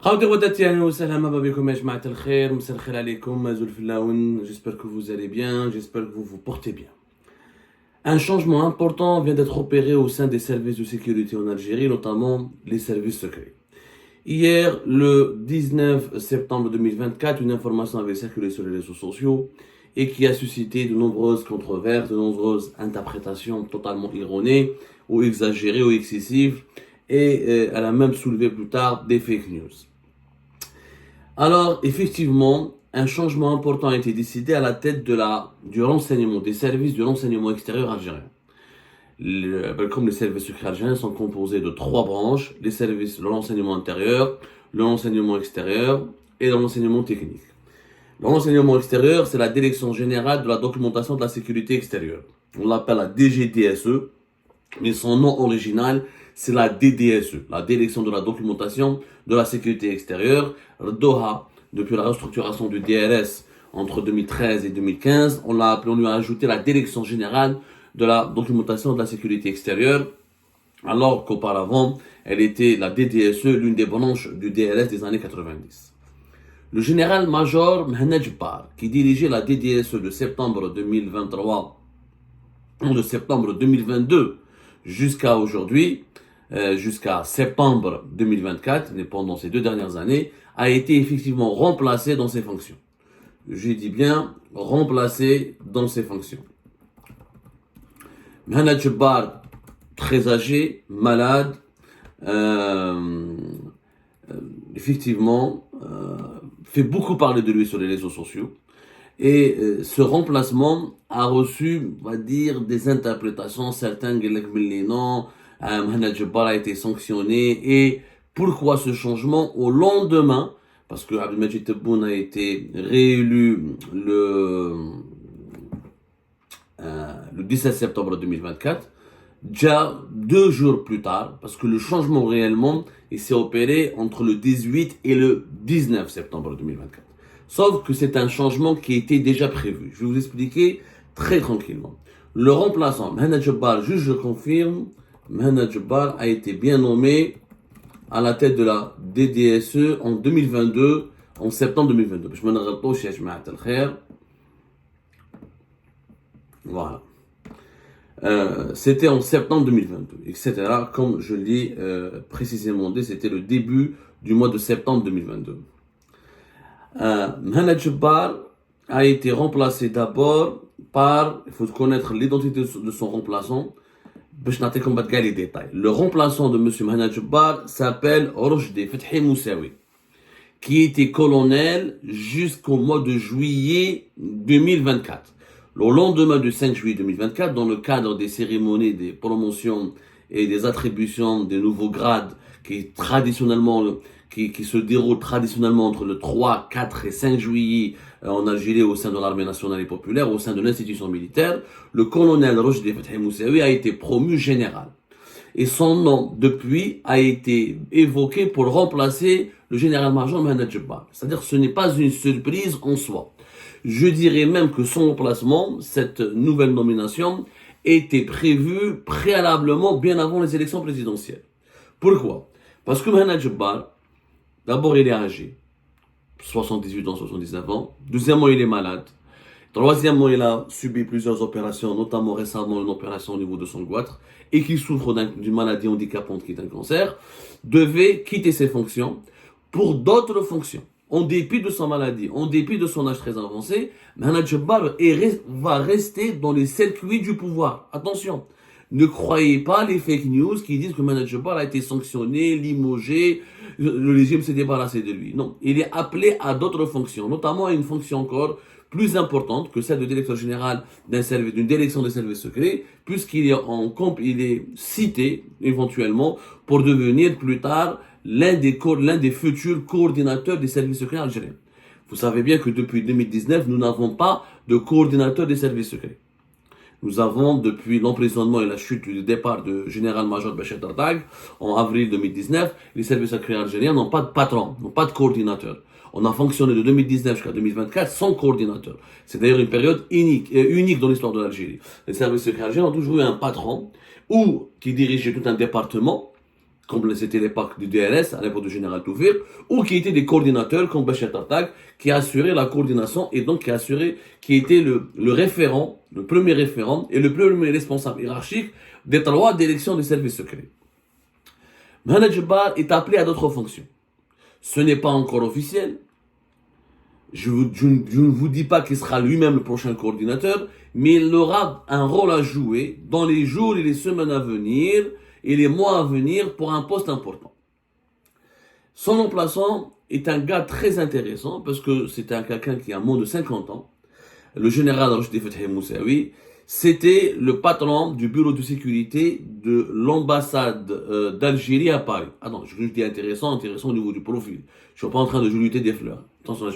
خاوتي غداتي اهلا وسهلا مرحبا بكم يا جماعة الخير مساء الخير عليكم مازول في اللاون j'espère que vous allez bien j'espère que vous vous portez bien. Un changement important vient d'être opéré au sein des services de sécurité en Algérie, notamment les services secrets. Hier, le 19 septembre 2024, une information avait circulé sur les réseaux sociaux et qui a suscité de nombreuses controverses, de nombreuses interprétations totalement erronées ou exagérées ou excessives et elle a même soulevé plus tard des fake news. Alors, effectivement, un changement important a été décidé à la tête du renseignement, des services du renseignement extérieur algérien. Comme les services secrets algériens sont composés de trois branches, les services, le renseignement intérieur, le renseignement extérieur et le renseignement technique. Le renseignement extérieur, c'est la Direction générale de la documentation de la sécurité extérieure. On l'appelle la DGDSE, mais son nom original, c'est la DDSE, la Direction de la documentation de la sécurité extérieure. Doha, depuis la restructuration du DRS entre 2013 et 2015, on lui a ajouté la Direction générale de la documentation de la sécurité extérieure, alors qu'auparavant, elle était la DDSE, l'une des branches du DRS des années 90. Le général-major Mehmet Jebbar, qui dirigeait la DDSE de septembre 2023 ou de septembre 2022 jusqu'à aujourd'hui, jusqu'à septembre 2024, et pendant ces 2 dernières années, a été effectivement remplacé dans ses fonctions. Je dis bien remplacé dans ses fonctions. Mehmet Jebbar, très âgé, malade, effectivement, fait beaucoup parler de lui sur les réseaux sociaux. Et ce remplacement a reçu, on va dire, des interprétations. Certains disent que non, Mehmet Jebbar a été sanctionné. Et pourquoi ce changement au lendemain? Parce que Abdelmadjid Tebboune a été réélu le 17 septembre 2024. Déjà 2 jours plus tard, parce que le changement réellement, il s'est opéré entre le 18 et le 19 septembre 2024. Sauf que c'est un changement qui était déjà prévu. Je vais vous expliquer très tranquillement. Le remplaçant, Mehmet Jebbar, juste je confirme, Mehmet Jebbar a été bien nommé à la tête de la DDSE en 2022, en septembre 2022. Je m'en rappelle, chez Jemaat al-Khair. Voilà. C'était en septembre 2022, etc. Comme je l'ai précisément dit, c'était le début du mois de septembre 2022. Mehmet Jebbar a été remplacé d'abord par, il faut connaître l'identité de son remplaçant, les détails. Le remplaçant de M. Mehmet Jebbar s'appelle Rojdi Fethi Moussaoui, qui était colonel jusqu'au mois de juillet 2024. Le lendemain du 5 juillet 2024, dans le cadre des cérémonies, des promotions et des attributions des nouveaux grades qui se déroulent traditionnellement entre le 3, 4 et 5 juillet en Algérie au sein de l'armée nationale et populaire, au sein de l'institution militaire, le colonel Rojdi Fethi Moussaoui a été promu général. Et son nom, depuis, a été évoqué pour remplacer le général-major Mehmet Jebbar. C'est-à-dire que ce n'est pas une surprise en soi. Je dirais même que son remplacement, cette nouvelle nomination, était prévue préalablement bien avant les élections présidentielles. Pourquoi? Parce que Mehmet Jebbar, d'abord il est âgé, 78 ans, 79 ans. Deuxièmement, il est malade. Troisièmement, il a subi plusieurs opérations, notamment récemment une opération au niveau de son goitre, et qui souffre d'une maladie handicapante qui est un cancer, devait quitter ses fonctions pour d'autres fonctions. En dépit de sa maladie, en dépit de son âge très avancé, Mehmet Jebbar va rester dans les circuits du pouvoir. Attention, ne croyez pas les fake news qui disent que Mehmet Jebbar a été sanctionné, limogé, le régime s'est débarrassé de lui. Non, il est appelé à d'autres fonctions, notamment à une fonction encore plus importante que celle de directeur général d'une direction des services secrets, puisqu'il est cité éventuellement pour devenir plus tard l'un des futurs coordinateurs des services secrets algériens. Vous savez bien que depuis 2019, nous n'avons pas de coordinateur des services secrets. Nous avons, depuis l'emprisonnement et la chute du départ du général-major Bachar Dardag, en avril 2019, les services secrets algériens n'ont pas de patron, n'ont pas de coordinateur. On a fonctionné de 2019 jusqu'à 2024 sans coordinateur. C'est d'ailleurs une période unique dans l'histoire de l'Algérie. Les services secrets algériens ont toujours eu un patron, ou qui dirigeait tout un département, comme c'était l'époque du DRS, à l'époque du général Toufir, ou qui étaient des coordinateurs comme Bachar Tartak, qui assuraient la coordination et donc qui était le référent, le premier référent et le premier responsable hiérarchique des 3 directions des services secrets. Mohamed Jabbar est appelé à d'autres fonctions. Ce n'est pas encore officiel. Je ne vous dis pas qu'il sera lui-même le prochain coordinateur, mais il aura un rôle à jouer dans les jours et les semaines à venir et les mois à venir pour un poste important. Son remplaçant est un gars très intéressant parce que c'est quelqu'un qui a moins de 50 ans. Le général Rochdi Fethi Moussaoui, c'était le patron du bureau de sécurité de l'ambassade d'Algérie à Paris. Ah non, je dis intéressant au niveau du profil. Je suis pas en train de jeter des fleurs. Attention,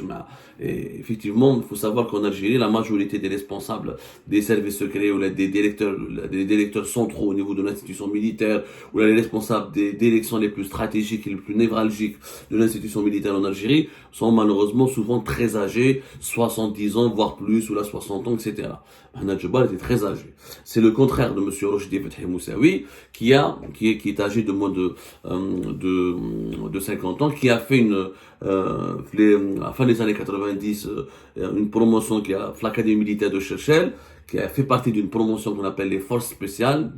et effectivement, il faut savoir qu'en Algérie, la majorité des responsables des services secrets ou des directeurs centraux au niveau de l'institution militaire ou les responsables des directions les plus stratégiques et les plus névralgiques de l'institution militaire en Algérie sont malheureusement souvent très âgés, 70 ans, voire plus, ou là 60 ans, etc. Mohamed Jabbar était très âgé. C'est le contraire de M. Rochdi Fethi Moussaoui, qui est âgé de moins de 50 ans, qui a fait à la fin des années 90, une promotion qui a l'Académie militaire de Cherchel, qui a fait partie d'une promotion qu'on appelle les forces spéciales.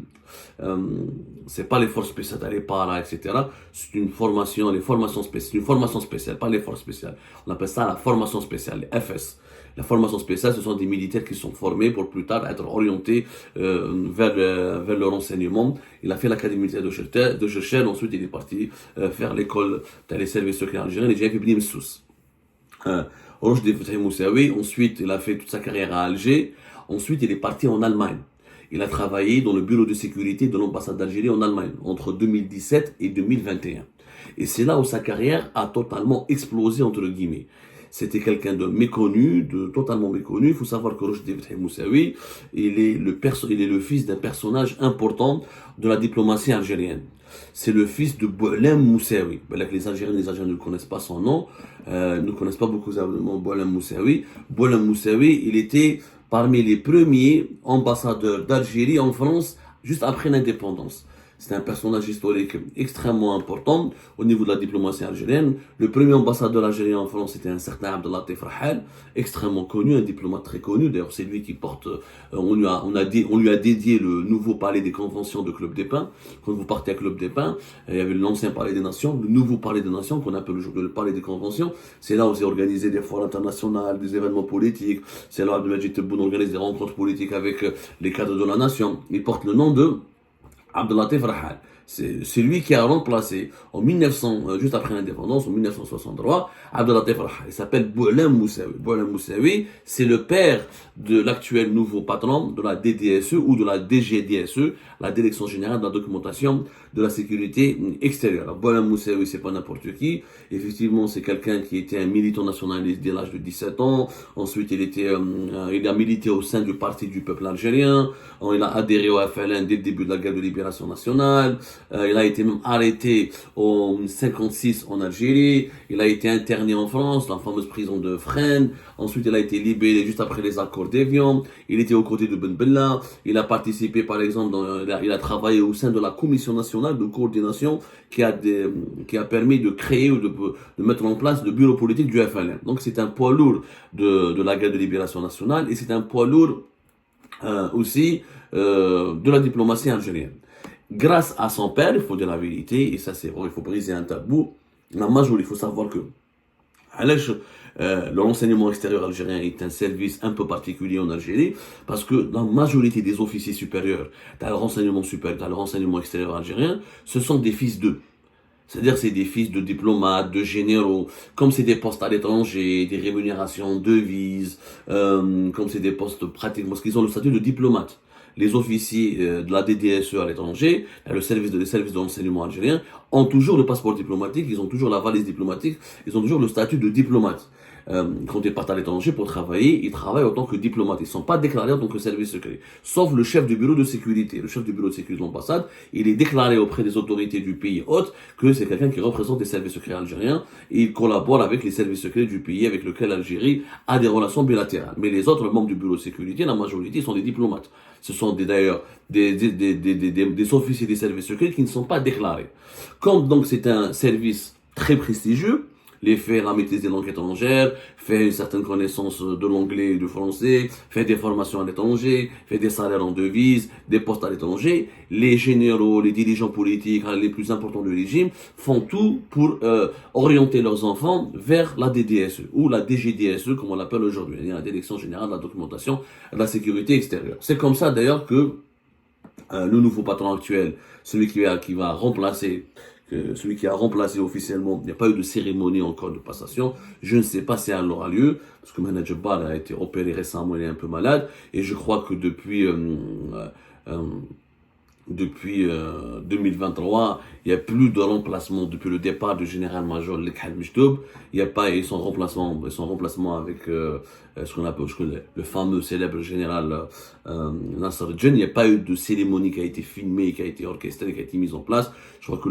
C'est pas les forces spéciales, les paras, etc. C'est une formation, une formation spéciale, pas les forces spéciales. On appelle ça la formation spéciale, les FS. La formation spéciale, ce sont des militaires qui sont formés pour plus tard être orientés vers le renseignement. Il a fait l'Académie militaire de Cherchel, ensuite il est parti faire l'école des services secrets algériens, il a fait Bni Messous. Rochdi Fethi Moussaoui, ensuite il a fait toute sa carrière à Alger, ensuite il est parti en Allemagne. Il a travaillé dans le bureau de sécurité de l'ambassade d'Algérie en Allemagne entre 2017 et 2021. Et c'est là où sa carrière a totalement explosé, entre guillemets. C'était quelqu'un de méconnu, totalement méconnu. Il faut savoir que Rochdi Fethi Moussaoui, il est le fils d'un personnage important de la diplomatie algérienne. C'est le fils de Boualem Moussaoui. Les Algériens ne connaissent pas son nom, ne connaissent pas beaucoup Boualem Moussaoui. Boualem Moussaoui, il était parmi les premiers ambassadeurs d'Algérie en France juste après l'indépendance. C'est un personnage historique extrêmement important au niveau de la diplomatie algérienne. Le premier ambassadeur algérien en France, c'était un certain Abdelatif Rahal, extrêmement connu, un diplomate très connu. D'ailleurs, c'est lui qui porte, on lui a dédié le nouveau palais des conventions de Club des Pins. Quand vous partez à Club des Pins, il y avait l'ancien palais des nations, le nouveau palais des nations, qu'on appelle aujourd'hui le palais des conventions. C'est là où s'est organisé des foires internationales, des événements politiques. C'est là où Abdelmadjid Tebboune organise des rencontres politiques avec les cadres de la nation. Il porte le nom de Abdelatif Rahal. C'est lui qui a remplacé en 1900, juste après l'indépendance, en 1963, Abdelatif Rahal. Il s'appelle Boualem Moussaoui. Boualem Moussaoui, c'est le père de l'actuel nouveau patron de la DDSE ou de la DGDSE, la Direction Générale de la Documentation de la Sécurité Extérieure. Boualem Moussaoui, c'est pas n'importe qui. Effectivement, c'est quelqu'un qui était un militant nationaliste dès l'âge de 17 ans. Ensuite, il a milité au sein du Parti du peuple algérien. Il a adhéré au FLN dès le début de la guerre de libération nationale. Il a été même arrêté en 56 en Algérie. Il a été interné en France, dans la fameuse prison de Fresnes. Ensuite, il a été libéré juste après les accords d'Évian. Il était aux côtés de Ben Bella. Il a participé, par exemple, il a travaillé au sein de la Commission nationale de coordination qui a permis de créer ou de mettre en place le bureau politique du FLN. Donc, c'est un poids lourd de la guerre de libération nationale et c'est un poids lourd aussi de la diplomatie algérienne. Grâce à son père, il faut dire la vérité, et ça c'est vrai, il faut briser un tabou, la majorité, il faut savoir que le renseignement extérieur algérien est un service un peu particulier en Algérie, parce que la majorité des officiers supérieurs dans le renseignement supérieur, dans le renseignement extérieur algérien, ce sont des fils d'eux. C'est-à-dire c'est des fils de diplomates, de généraux, comme c'est des postes à l'étranger, des rémunérations, devises, comme c'est des postes pratiquement, parce qu'ils ont le statut de diplomate. Les officiers de la DDSE à l'étranger, les services de renseignement algérien, ont toujours le passeport diplomatique, ils ont toujours la valise diplomatique, ils ont toujours le statut de diplomate. quand ils partent à l'étranger pour travailler, ils travaillent en tant que diplomates. Ils ne sont pas déclarés en tant que service secret. Sauf le chef du bureau de sécurité. Le chef du bureau de sécurité de l'ambassade, il est déclaré auprès des autorités du pays hôte que c'est quelqu'un qui représente les services secrets algériens et il collabore avec les services secrets du pays avec lequel l'Algérie a des relations bilatérales. Mais les autres membres du bureau de sécurité, la majorité, sont des diplomates. Ce sont d'ailleurs des officiers des services secrets qui ne sont pas déclarés. Comme donc c'est un service très prestigieux, les faire la maîtrise des langues étrangères, faire une certaine connaissance de l'anglais et du français, faire des formations à l'étranger, faire des salaires en devises, des postes à l'étranger. Les généraux, les dirigeants politiques, les plus importants du régime font tout pour orienter leurs enfants vers la DDSE ou la DGDSE comme on l'appelle aujourd'hui, c'est-à-dire la Direction Générale de la Documentation et de la Sécurité Extérieure. C'est comme ça d'ailleurs que le nouveau patron actuel, celui qui va remplacer celui qui a remplacé officiellement, il n'y a pas eu de cérémonie encore de passation. Je ne sais pas si elle aura lieu, parce que Manager Bar a été opéré récemment, il est un peu malade, et je crois que depuis 2023, il n'y a plus de remplacement depuis le départ du général-major Lekhal Mechtoub. Il n'y a pas son remplacement avec ce qu'on appelle le fameux célèbre général Nasser Djen. Il n'y a pas eu de cérémonie qui a été filmée, qui a été orchestrée, qui a été mise en place. Je crois que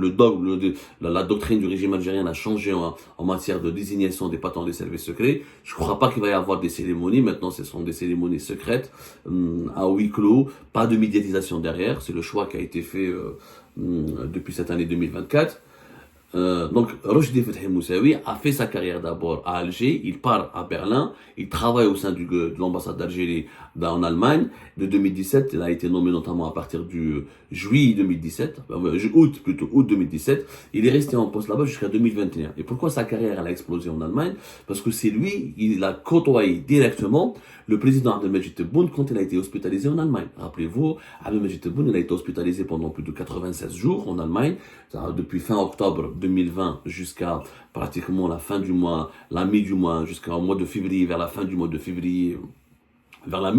la doctrine du régime algérien a changé en matière de désignation des patrons des services secrets. Je ne crois pas qu'il va y avoir des cérémonies. Maintenant, ce sont des cérémonies secrètes, à huis clos, pas de médiatisation derrière. C'est le choix qui a été fait depuis cette année 2024. Donc, Rochdi Fethi Moussaoui a fait sa carrière d'abord à Alger, il part à Berlin, il travaille au sein de l'ambassade d'Algérie en Allemagne. De 2017, il a été nommé notamment à partir du juillet 2017, août 2017. Il est resté en poste là-bas jusqu'à 2021. Et pourquoi sa carrière elle a explosé en Allemagne? Parce que c'est lui, il a côtoyé directement le président Abdelmajid Tebboune quand il a été hospitalisé en Allemagne. Rappelez-vous, Abdelmajid Tebboune, il a été hospitalisé pendant plus de 96 jours en Allemagne, depuis fin octobre 2020 jusqu'à pratiquement la fin du mois, la mi du mois, jusqu'au mois de février, vers la fin du mois de février, vers la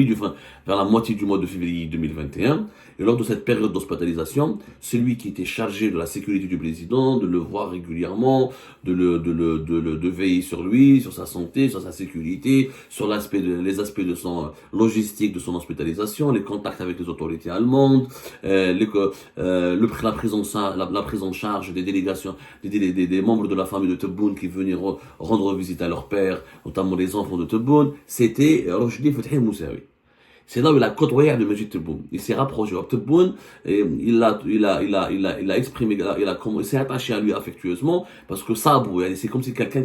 moitié du mois de février 2021. Et lors de cette période d'hospitalisation, celui qui était chargé de la sécurité du président, de le voir régulièrement, de veiller sur lui, sur sa santé, sur sa sécurité, sur les aspects de son logistique, de son hospitalisation, les contacts avec les autorités allemandes, la prise en charge des délégations, des membres de la famille de Tebboune qui venaient rendre visite à leur père, notamment les enfants de Tebboune. C'était Rochdi Fethi Moussaoui. C'est là où il a côtoyé Abdelmajid Tebboune. Il s'est rapproché de Tebboune, et il a exprimé, il s'est attaché à lui affectueusement, parce que ça, c'est comme si quelqu'un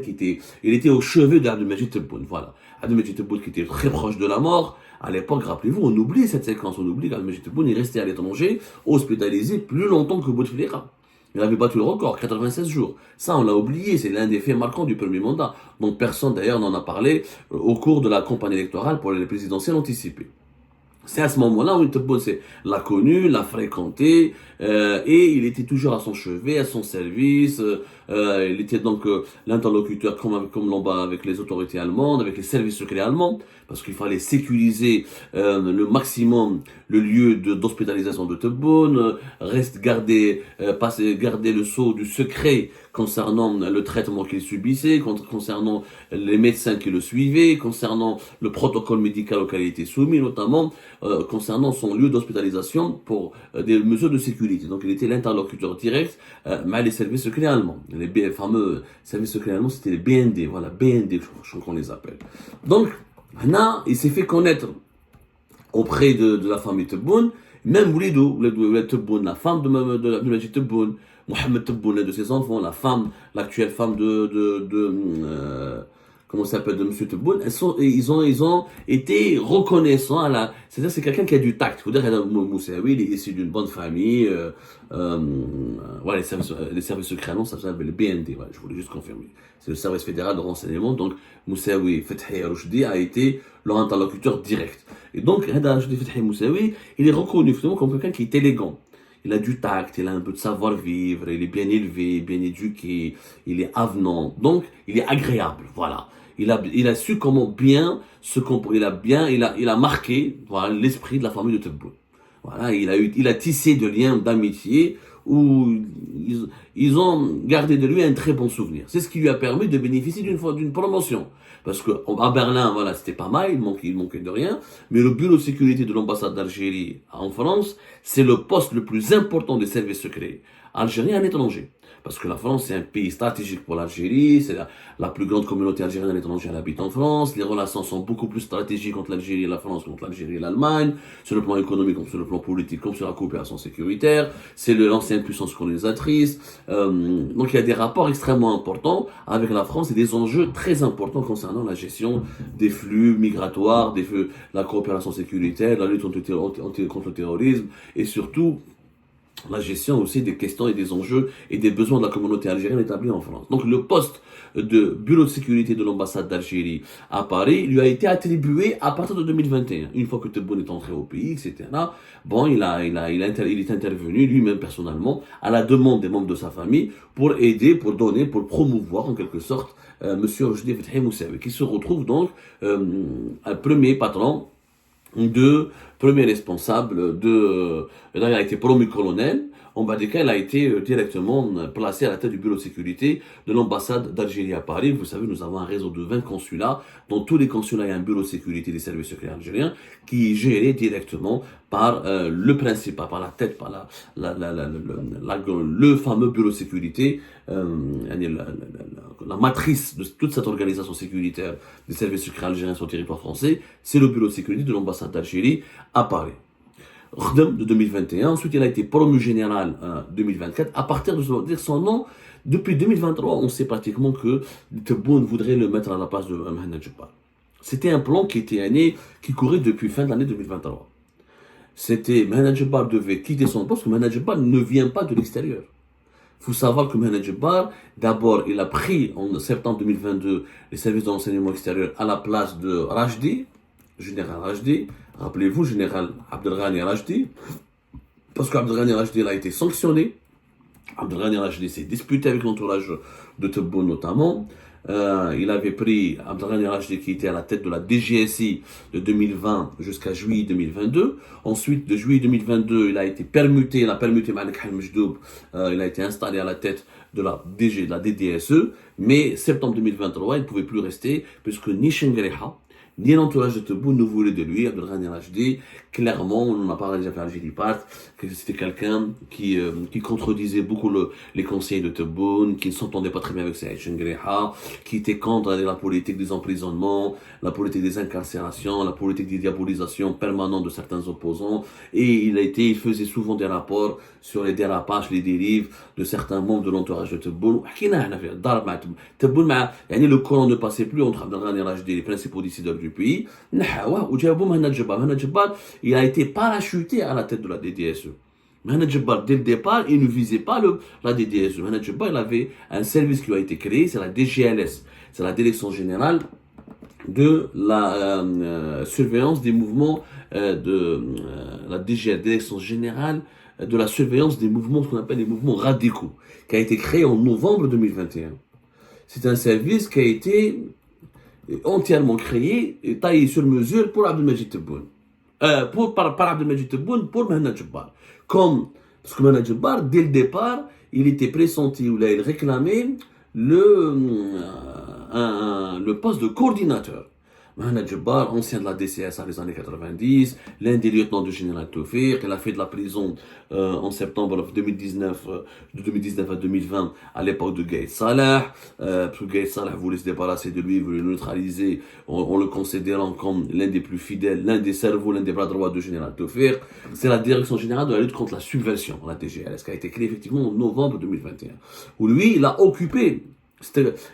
il était au chevet d'Abdelmajid Tebboune. Voilà. Abdelmajid Tebboune qui était très proche de la mort. À l'époque, rappelez-vous, on oublie cette séquence, on oublie qu'Abdelmajid Tebboune est resté à l'étranger, hospitalisé plus longtemps que Bouteflika. Il avait battu le record, 96 jours. Ça, on l'a oublié, c'est l'un des faits marquants du premier mandat. Donc personne d'ailleurs n'en a parlé au cours de la campagne électorale pour les présidentielles anticipées. C'est à ce moment-là où Tebboune l'a connu, l'a fréquenté, et il était toujours à son chevet, à son service. Il était donc l'interlocuteur comme l'on avec les autorités allemandes, avec les services secrets allemands, parce qu'il fallait sécuriser le maximum le lieu d'hospitalisation de Tebboune, garder le sceau du secret concernant le traitement qu'il subissait, concernant les médecins qui le suivaient, concernant le protocole médical auquel il était soumis, notamment concernant son lieu d'hospitalisation pour des mesures de sécurité. Donc il était l'interlocuteur direct avec les services secrets allemands. Les fameux services secrets allemands, c'était les BND, voilà, BND, je crois qu'on les appelle. Donc, là, il s'est fait connaître auprès de la famille Tebboune, même Oulidou Tebboune, la femme de Abdelmajid Tebboune, Mohamed Tebboune, de ses enfants, l'actuelle femme comment ça s'appelle, de M. Tebboune, ils ont été reconnaissants c'est-à-dire c'est quelqu'un qui a du tact. Il faut dire que Moussaoui, il est issu d'une bonne famille, voilà, les services secrets allemands, ça s'appelle le BND, voilà, je voulais juste confirmer. C'est le service fédéral de renseignement, donc Moussaoui Fethi Rochdi a été leur interlocuteur direct. Et donc, Rochdi Fethi Moussaoui, il est reconnu finalement comme quelqu'un qui est élégant. Il a du tact, il a un peu de savoir-vivre, il est bien élevé, bien éduqué, il est avenant, donc il est agréable, voilà. Il a su comment bien se comporter, il a marqué, voilà, l'esprit de la famille de Tebboune. Voilà, il a tissé de liens d'amitié où ils ont gardé de lui un très bon souvenir. C'est ce qui lui a permis de bénéficier d'une promotion. Parce que à Berlin, voilà, c'était pas mal, il manquait de rien. Mais le bureau de sécurité de l'ambassade d'Algérie en France, c'est le poste le plus important des services secrets algériens à l'étranger. Parce que la France, c'est un pays stratégique pour l'Algérie, c'est la plus grande communauté algérienne à l'étranger, elle habite en France, les relations sont beaucoup plus stratégiques entre l'Algérie et la France qu'entre l'Algérie et l'Allemagne, sur le plan économique, comme sur le plan politique, comme sur la coopération sécuritaire, c'est l'ancienne puissance colonisatrice, donc il y a des rapports extrêmement importants avec la France et des enjeux très importants concernant la gestion des flux migratoires, la coopération sécuritaire, la lutte contre le terrorisme, et surtout, la gestion aussi des questions et des enjeux et des besoins de la communauté algérienne établie en France. Donc le poste de bureau de sécurité de l'ambassade d'Algérie à Paris lui a été attribué à partir de 2021. Une fois que Tebboune est entré au pays, etc. Bon, il est intervenu lui-même personnellement à la demande des membres de sa famille pour aider, pour donner, pour promouvoir en quelque sorte Monsieur Oujdi Fethi Moussaoui, qui se retrouve donc un premier patron premier responsable il a été promu colonel. En Badika, il a été directement placé à la tête du bureau de sécurité de l'ambassade d'Algérie à Paris. Vous savez, nous avons un réseau de 20 consulats. Dans tous les consulats, il y a un bureau de sécurité des services secrets algériens qui est géré directement par le principal, par la tête, par le fameux bureau de sécurité, la matrice de toute cette organisation sécuritaire des services secrets algériens sur le territoire français, c'est le bureau de sécurité de l'ambassade d'Algérie à Paris. De 2021, ensuite il a été promu général en 2024. À partir de son nom, depuis 2023, on sait pratiquement que Tebboune voudrait le mettre à la place de Mohamed Jebbar. C'était un plan qui courait depuis fin de l'année 2023. Mohamed Jebbar devait quitter son poste, parce que Mohamed Jebbar ne vient pas de l'extérieur. Il faut savoir que Mohamed Jebbar, d'abord, il a pris en septembre 2022 les services de renseignement extérieur à la place de Rajdi, général Rajdi. Rappelez-vous, général Abdelghani Rajdi, parce qu'Abdelghani Rajdi a été sanctionné. Abdelghani Rajdi s'est disputé avec l'entourage de Tebboune notamment. Il avait pris Abdelghani Rajdi qui était à la tête de la DGSI de 2020 jusqu'à juillet 2022. Ensuite, de juillet 2022, il a permuté Malek Al-Mejdoub. Il a été installé à la tête de la DDSE. Mais septembre 2023, il ne pouvait plus rester puisque ni Chenguereha, ni l'entourage de Tebboune ne voulait de lui. Abdelghani Rajdi, clairement, on en a parlé déjà à Algérie-Part, que c'était quelqu'un qui contredisait beaucoup les conseils de Tebboune, qui ne s'entendait pas très bien avec Saïd Chenguereha, qui était contre la politique des emprisonnements, la politique des incarcérations, la politique des diabolisations permanentes de certains opposants, et il faisait souvent des rapports sur les dérapages, les dérives de certains membres de l'entourage de Tebboune. Le courant ne passait plus entre Abdelghani Rajdi et les principaux décideurs du pays. Mohamed Jebbar, il a été parachuté à la tête de la DDSE. Mohamed Jebbar, dès le départ, il ne visait pas la DDSE. Mohamed Jebbar, il avait un service qui a été créé, c'est la DGLS, c'est la Direction Générale de la surveillance des mouvements la DGL, Direction Générale de la surveillance des mouvements, ce qu'on appelle les mouvements radicaux, qui a été créé en novembre 2021. C'est un service qui a été entièrement créé et taillé sur mesure pour Abdelmajid Tebboune. Par Abdelmajid Tebboune pour Mohamed Jebbar. Parce que Mohamed Jebbar, dès le départ, il était pressenti, ou là, il réclamait le poste de coordinateur. Mohamed Jebbar, ancien de la DCS dans les années 90, l'un des lieutenants du général Tawfiq, il a fait de la prison en septembre 2019, de 2019 à 2020, à l'époque de Gaïd Salah. Parce que Gaïd Salah voulait se débarrasser de lui, voulait le neutraliser en le considérant comme l'un des plus fidèles, l'un des cerveaux, l'un des bras droits du général Tawfiq. C'est la direction générale de la lutte contre la subversion, la DGLS, qui a été créée effectivement en novembre 2021. Où lui, il a occupé.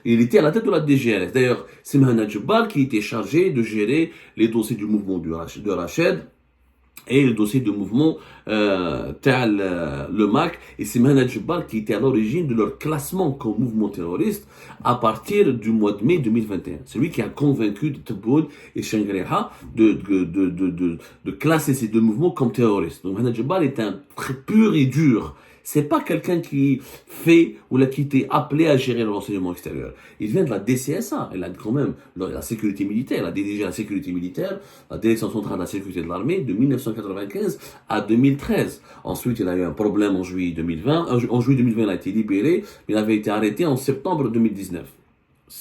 Il était à la tête de la DGLS. D'ailleurs, c'est Mohamed Jebbar qui était chargé de gérer les dossiers du mouvement de Rached et le dossier du mouvement le MAC. Et c'est Mohamed Jebbar qui était à l'origine de leur classement comme mouvement terroriste à partir du mois de mai 2021. C'est lui qui a convaincu Tebboune et Chenguereha de classer ces deux mouvements comme terroristes. Donc Mohamed Jebbar est un très pur et dur c'est pas quelqu'un qui fait ou là, qui était appelé à gérer le renseignement extérieur. Il vient de la DCSA. Il a quand même la sécurité militaire. Il a dirigé la sécurité militaire, la direction centrale de la sécurité de l'armée de 1995 à 2013. Ensuite, il a eu un problème en juillet 2020. En juillet 2020, il a été libéré. Il avait été arrêté en septembre 2019.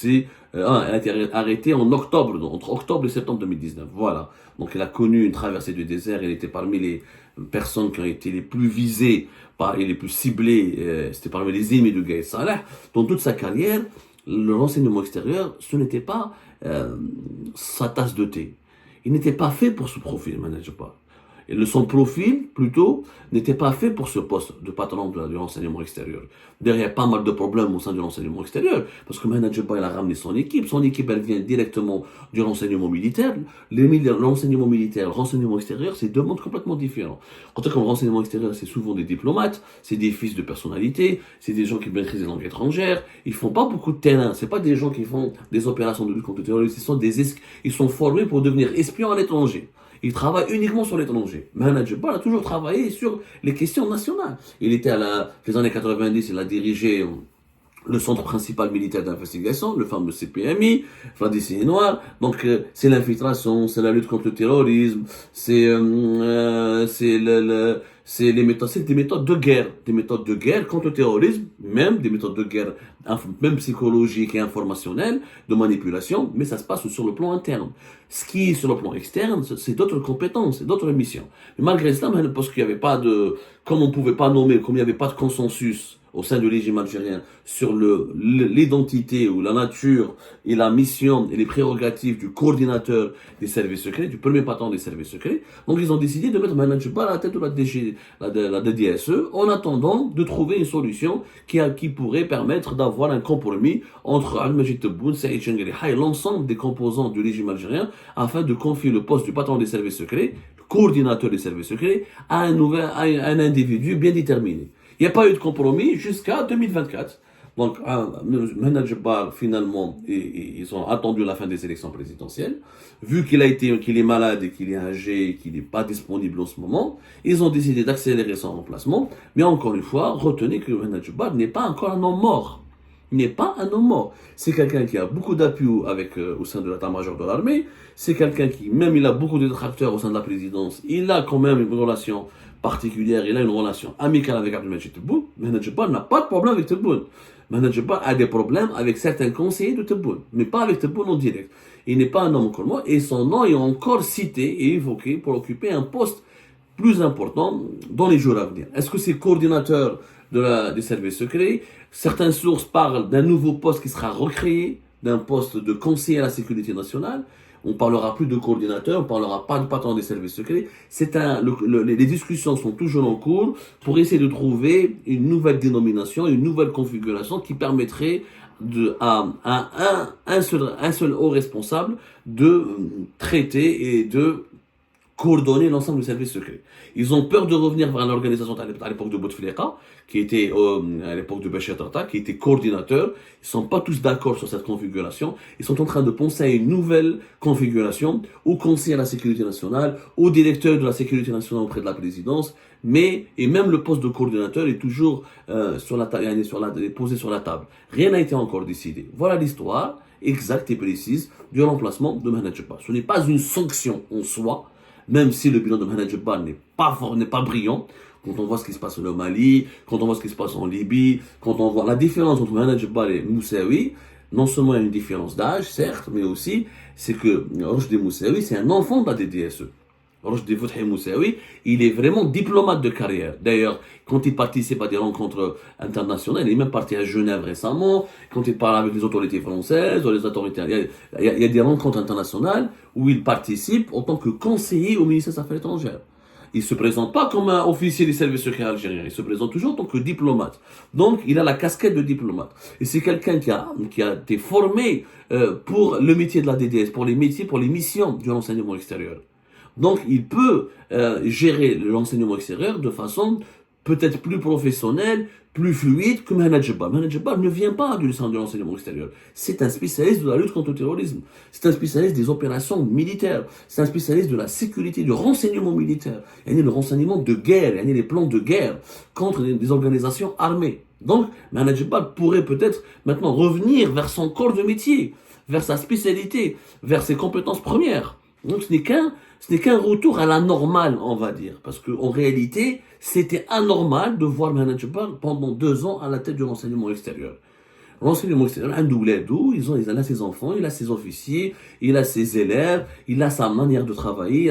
Elle a été arrêtée en octobre, entre octobre et septembre 2019. Voilà. Donc, il a connu une traversée du désert. Il était parmi les personnes qui ont été les plus visées et les plus ciblées. C'était parmi les ennemis de Gaïd Salah. Dans toute sa carrière, le renseignement extérieur, ce n'était pas sa tasse de thé. Il n'était pas fait pour ce profil, manager pas. Et son profil, plutôt, n'était pas fait pour ce poste de patron du renseignement extérieur. D'ailleurs, il y a pas mal de problèmes au sein du renseignement extérieur, parce que Manager il a ramené son équipe. Son équipe, elle vient directement du renseignement militaire. Le renseignement militaire, le renseignement extérieur, c'est deux mondes complètement différents. En tout cas, le renseignement extérieur, c'est souvent des diplomates, c'est des fils de personnalité, c'est des gens qui maîtrisent les langues étrangères. Ils font pas beaucoup de terrain. C'est pas des gens qui font des opérations de lutte contre le terrorisme. Ils sont formés pour devenir espions à l'étranger. Il travaille uniquement sur l'étranger. Manager a toujours travaillé sur les questions nationales. Il était les années 90, il a dirigé le centre principal militaire d'investigation, le fameux CPMI, la décennie noire. Donc, c'est l'infiltration, c'est la lutte contre le terrorisme, c'est des méthodes de guerre contre le terrorisme, même des méthodes de guerre, même psychologiques et informationnelles, de manipulation, mais ça se passe sur le plan interne. Ce qui est sur le plan externe, c'est d'autres compétences, c'est d'autres missions. Mais malgré cela, parce qu'il n'y avait pas comme on pouvait pas nommer, comme il n'y avait pas de consensus au sein du régime algérien sur l'identité ou la nature et la mission et les prérogatives du coordinateur des services secrets, du premier patron des services secrets. Donc ils ont décidé de mettre Manager à la tête de la DDSE en attendant de trouver une solution qui pourrait permettre d'avoir un compromis entre Al-Majid Tebboune, Saïd Chengheliha et l'ensemble des composants du régime algérien afin de confier le poste du patron des services secrets, coordinateur des services secrets, à un individu bien déterminé. Il n'y a pas eu de compromis jusqu'à 2024. Donc, Manager finalement, ils ont attendu la fin des élections présidentielles. Vu qu'il est malade et qu'il est âgé et qu'il n'est pas disponible en ce moment, ils ont décidé d'accélérer son remplacement. Mais encore une fois, retenez que Manager n'est pas encore un homme mort. Il n'est pas un homme mort. C'est quelqu'un qui a beaucoup d'appui au sein de l'état-major de l'armée. C'est quelqu'un qui, même il a beaucoup de détracteurs au sein de la présidence, il a quand même une relation particulière, il a une relation amicale avec Abdelmajid Tebboune. Manager n'a pas de problème avec Tebboune. Manager a des problèmes avec certains conseillers de Tebboune, mais pas avec Tebboune en direct. Il n'est pas un homme comme moi, et son nom est encore cité et évoqué pour occuper un poste plus important dans les jours à venir. Est-ce que c'est coordinateur des services secrets? Certaines sources parlent d'un nouveau poste qui sera recréé, d'un poste de conseiller à la sécurité nationale. On parlera plus de coordinateur, on parlera pas de patron des services secrets. Les discussions sont toujours en cours pour essayer de trouver une nouvelle dénomination, une nouvelle configuration qui permettrait à un seul haut responsable de traiter et de coordonner l'ensemble du service secret. Ils ont peur de revenir vers l'organisation à l'époque de Bouteflika, qui était à l'époque de Bachir Tata, qui était coordinateur. Ils sont pas tous d'accord sur cette configuration. Ils sont en train de penser à une nouvelle configuration au Conseil à la sécurité nationale, au directeur de la sécurité nationale auprès de la présidence, et même le poste de coordinateur est toujours posé sur la table. Rien n'a été encore décidé. Voilà l'histoire exacte et précise du remplacement de Manager. Ce n'est pas une sanction en soi, même si le bilan de Manager n'est pas brillant. Quand on voit ce qui se passe au Mali, quand on voit ce qui se passe en Libye, quand on voit la différence entre Manager et Moussaoui, non seulement il y a une différence d'âge, certes, mais aussi, c'est que Rochdi Moussaoui, c'est un enfant de la DDSE. Rochdi Fouthi Moussaoui, il est vraiment diplomate de carrière. D'ailleurs, quand il participe à des rencontres internationales, il est même parti à Genève récemment, quand il parle avec les autorités françaises, ou les autorités, il y a des rencontres internationales où il participe en tant que conseiller au ministère des Affaires étrangères. Il se présente pas comme un officier des services secrets algériens, il se présente toujours en tant que diplomate. Donc, il a la casquette de diplomate. Et c'est quelqu'un qui a été formé pour le métier de la DDS, pour les missions du renseignement extérieur. Donc, il peut gérer l'enseignement extérieur de façon peut-être plus professionnel, plus fluide que Mehmet Djebbar. Mehmet Djebbar ne vient pas du centre de l'enseignement extérieur. C'est un spécialiste de la lutte contre le terrorisme. C'est un spécialiste des opérations militaires. C'est un spécialiste de la sécurité, du renseignement militaire. Il y a le renseignement de guerre, il y a les plans de guerre contre des organisations armées. Donc, Mehmet Djebbar pourrait peut-être maintenant revenir vers son corps de métier, vers sa spécialité, vers ses compétences premières. Donc ce n'est qu'un retour à la normale, on va dire. Parce qu'en réalité, c'était anormal de voir Mehmet Djebbar pendant 2 ans à la tête du renseignement extérieur. L'enseignement extérieur, il a ses enfants, il a ses officiers, il a ses élèves, il a sa manière de travailler,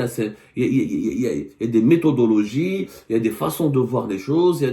il y a des méthodologies, il y a des façons de voir les choses,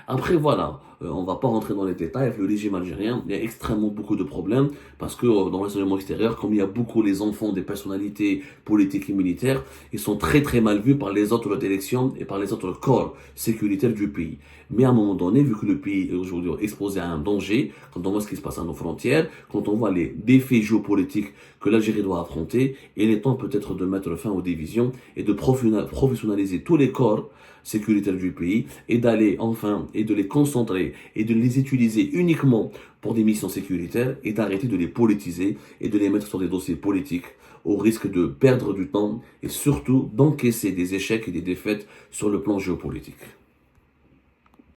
Après, voilà, on va pas rentrer dans les détails, avec le régime algérien, il y a extrêmement beaucoup de problèmes, parce que dans l'enseignement extérieur, comme il y a beaucoup les enfants des personnalités politiques et militaires, ils sont très très mal vus par les autres directions et par les autres corps sécuritaires du pays. Mais à un moment donné, vu que le pays est aujourd'hui exposé à un danger, quand on voit ce qui se passe à nos frontières, quand on voit les défis géopolitiques que l'Algérie doit affronter, il est temps peut-être de mettre fin aux divisions et de professionnaliser tous les corps sécuritaires du pays et d'aller enfin et de les concentrer et de les utiliser uniquement pour des missions sécuritaires et d'arrêter de les politiser et de les mettre sur des dossiers politiques au risque de perdre du temps et surtout d'encaisser des échecs et des défaites sur le plan géopolitique.